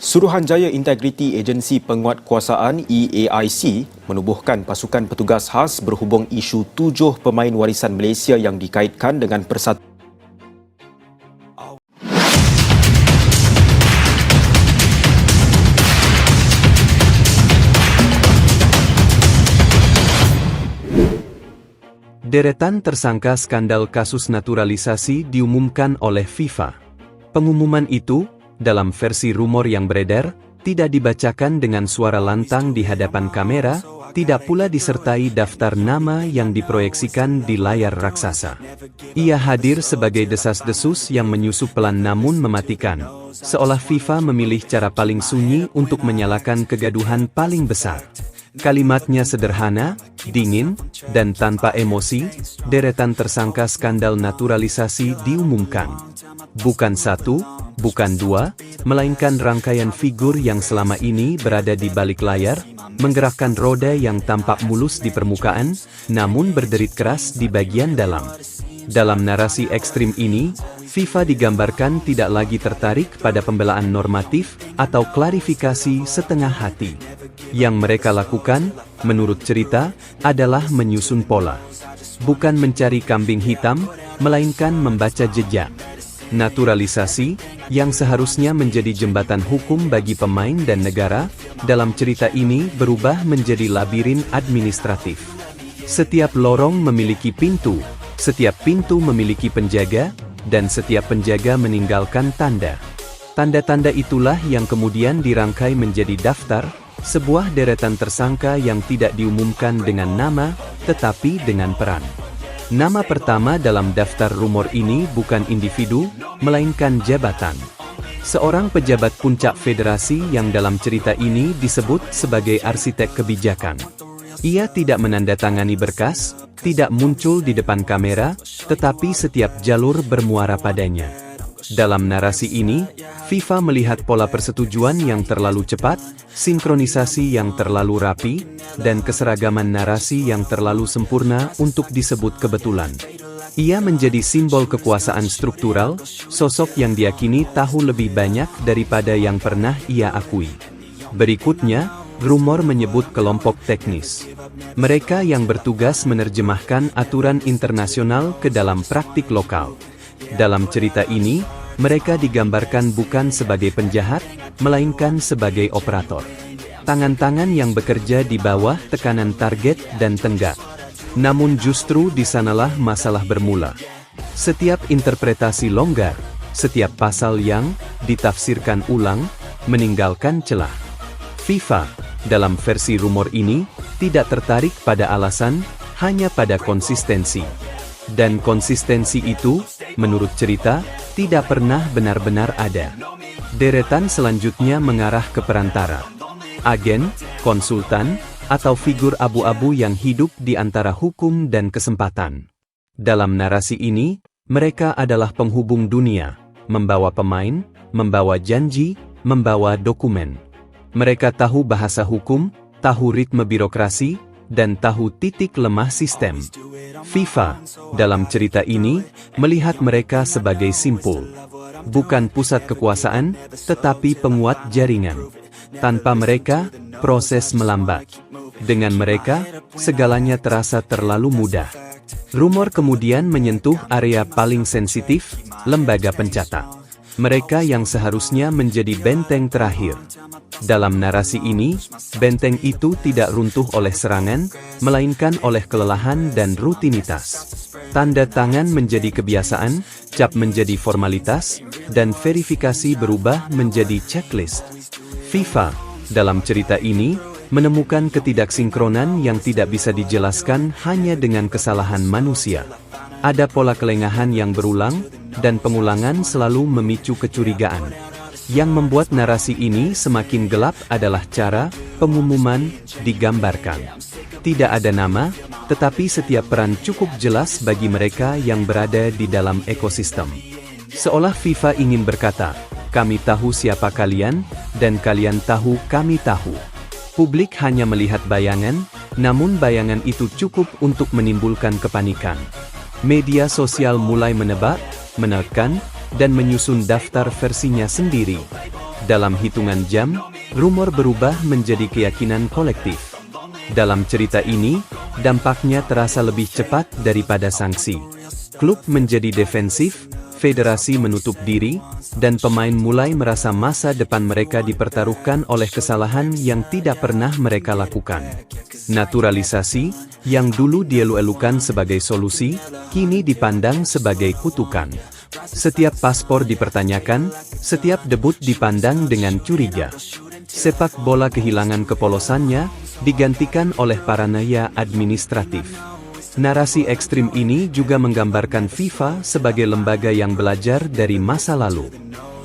Suruhanjaya Integriti Agensi Penguatkuasaan EAIC menubuhkan pasukan petugas khas berhubung isu 7 pemain warisan Malaysia yang dikaitkan dengan persatuan. Deretan tersangka skandal kasus naturalisasi diumumkan oleh FIFA. Pengumuman itu, dalam versi rumor yang beredar, tidak dibacakan dengan suara lantang di hadapan kamera, tidak pula disertai daftar nama yang diproyeksikan di layar raksasa. Ia hadir sebagai desas-desus yang menyusup pelan namun mematikan, seolah FIFA memilih cara paling sunyi untuk menyalakan kegaduhan paling besar. Kalimatnya sederhana, dingin, dan tanpa emosi, deretan tersangka skandal naturalisasi diumumkan. Bukan satu, bukan dua, melainkan rangkaian figur yang selama ini berada di balik layar, menggerakkan roda yang tampak mulus di permukaan, namun berderit keras di bagian dalam. Dalam narasi ekstrim ini, FIFA digambarkan tidak lagi tertarik pada pembelaan normatif atau klarifikasi setengah hati. Yang mereka lakukan, menurut cerita, adalah menyusun pola. Bukan mencari kambing hitam, melainkan membaca jejak. Naturalisasi, yang seharusnya menjadi jembatan hukum bagi pemain dan negara, dalam cerita ini berubah menjadi labirin administratif. Setiap lorong memiliki pintu, setiap pintu memiliki penjaga, dan setiap penjaga meninggalkan tanda. Tanda-tanda itulah yang kemudian dirangkai menjadi daftar, sebuah deretan tersangka yang tidak diumumkan dengan nama, tetapi dengan peran. Nama pertama dalam daftar rumor ini bukan individu, melainkan jabatan. Seorang pejabat puncak federasi yang dalam cerita ini disebut sebagai arsitek kebijakan. Ia tidak menandatangani berkas, tidak muncul di depan kamera, tetapi setiap jalur bermuara padanya. Dalam narasi ini, FIFA melihat pola persetujuan yang terlalu cepat, sinkronisasi yang terlalu rapi, dan keseragaman narasi yang terlalu sempurna untuk disebut kebetulan. Ia menjadi simbol kekuasaan struktural, sosok yang diyakini tahu lebih banyak daripada yang pernah ia akui. Berikutnya, rumor menyebut kelompok teknis. Mereka yang bertugas menerjemahkan aturan internasional ke dalam praktik lokal. Dalam cerita ini, mereka digambarkan bukan sebagai penjahat, melainkan sebagai operator. Tangan-tangan yang bekerja di bawah tekanan target dan tenggak. Namun justru di sanalah masalah bermula. Setiap interpretasi longgar, setiap pasal yang ditafsirkan ulang, meninggalkan celah. FIFA, dalam versi rumor ini, tidak tertarik pada alasan, hanya pada konsistensi. Dan konsistensi itu, menurut cerita, tidak pernah benar-benar ada. Deretan selanjutnya mengarah ke perantara. Agen, konsultan, atau figur abu-abu yang hidup di antara hukum dan kesempatan. Dalam narasi ini, mereka adalah penghubung dunia, membawa pemain, membawa janji, membawa dokumen. Mereka tahu bahasa hukum, tahu ritme birokrasi, dan tahu titik lemah sistem. FIFA, dalam cerita ini, melihat mereka sebagai simpul. Bukan pusat kekuasaan, tetapi penguat jaringan. Tanpa mereka, proses melambat. Dengan mereka, segalanya terasa terlalu mudah. Rumor kemudian menyentuh area paling sensitif, lembaga pencatat. Mereka yang seharusnya menjadi benteng terakhir. Dalam narasi ini, benteng itu tidak runtuh oleh serangan, melainkan oleh kelelahan dan rutinitas. Tanda tangan menjadi kebiasaan, cap menjadi formalitas, dan verifikasi berubah menjadi checklist. FIFA, dalam cerita ini, menemukan ketidaksinkronan yang tidak bisa dijelaskan hanya dengan kesalahan manusia. Ada pola kelengahan yang berulang, dan pengulangan selalu memicu kecurigaan. Yang membuat narasi ini semakin gelap adalah cara pengumuman digambarkan. Tidak ada nama, tetapi setiap peran cukup jelas bagi mereka yang berada di dalam ekosistem. Seolah FIFA ingin berkata, kami tahu siapa kalian, dan kalian tahu kami tahu. Publik hanya melihat bayangan, namun bayangan itu cukup untuk menimbulkan kepanikan. Media sosial mulai menebak, menekan, dan menyusun daftar versinya sendiri. Dalam hitungan jam, rumor berubah menjadi keyakinan kolektif. Dalam cerita ini, dampaknya terasa lebih cepat daripada sanksi. Klub menjadi defensif, federasi menutup diri, dan pemain mulai merasa masa depan mereka dipertaruhkan oleh kesalahan yang tidak pernah mereka lakukan. Naturalisasi, yang dulu dielu-elukan sebagai solusi, kini dipandang sebagai kutukan. Setiap paspor dipertanyakan, setiap debut dipandang dengan curiga. Sepak bola kehilangan kepolosannya, digantikan oleh paranoia administratif. Narasi ekstrim ini juga menggambarkan FIFA sebagai lembaga yang belajar dari masa lalu.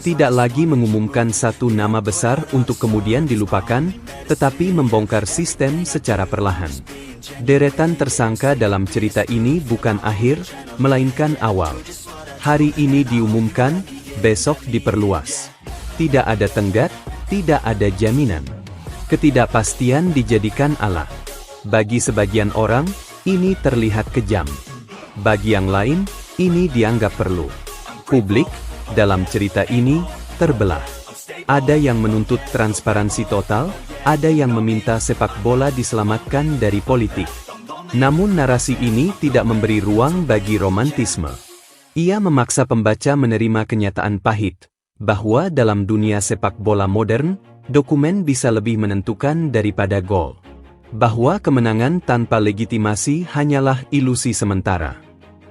Tidak lagi mengumumkan satu nama besar untuk kemudian dilupakan, tetapi membongkar sistem secara perlahan. Deretan tersangka dalam cerita ini bukan akhir, melainkan awal. Hari ini diumumkan, besok diperluas. Tidak ada tenggat, tidak ada jaminan. Ketidakpastian dijadikan alat. Bagi sebagian orang, ini terlihat kejam. Bagi yang lain, ini dianggap perlu. Publik, dalam cerita ini, terbelah. Ada yang menuntut transparansi total, ada yang meminta sepak bola diselamatkan dari politik. Namun narasi ini tidak memberi ruang bagi romantisme. Ia memaksa pembaca menerima kenyataan pahit, bahwa dalam dunia sepak bola modern, dokumen bisa lebih menentukan daripada gol. Bahwa kemenangan tanpa legitimasi hanyalah ilusi sementara.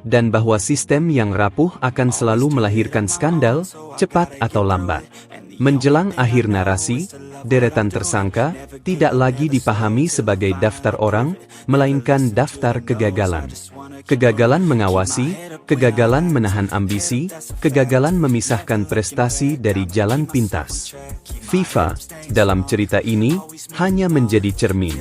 Dan bahwa sistem yang rapuh akan selalu melahirkan skandal, cepat atau lambat. Menjelang akhir narasi, deretan tersangka tidak lagi dipahami sebagai daftar orang, melainkan daftar kegagalan. Kegagalan mengawasi, kegagalan menahan ambisi, kegagalan memisahkan prestasi dari jalan pintas. FIFA, dalam cerita ini, hanya menjadi cermin.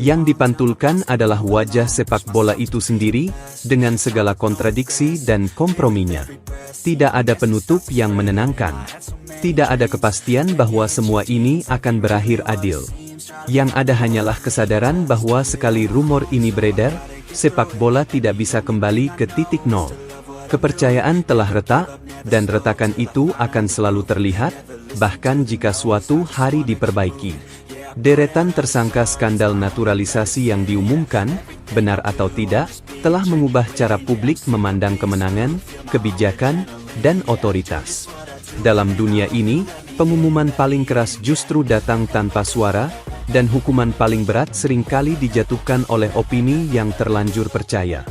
Yang dipantulkan adalah wajah sepak bola itu sendiri, dengan segala kontradiksi dan komprominya. Tidak ada penutup yang menenangkan. Tidak ada kepastian bahwa semua ini akan berakhir adil. Yang ada hanyalah kesadaran bahwa sekali rumor ini beredar, sepak bola tidak bisa kembali ke titik nol. Kepercayaan telah retak, dan retakan itu akan selalu terlihat, bahkan jika suatu hari diperbaiki. Deretan tersangka skandal naturalisasi yang diumumkan, benar atau tidak, telah mengubah cara publik memandang kemenangan, kebijakan, dan otoritas. Dalam dunia ini, pengumuman paling keras justru datang tanpa suara, dan hukuman paling berat seringkali dijatuhkan oleh opini yang terlanjur percaya.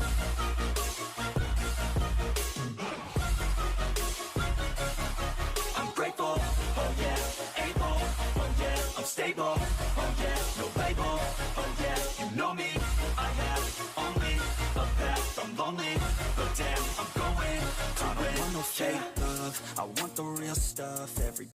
I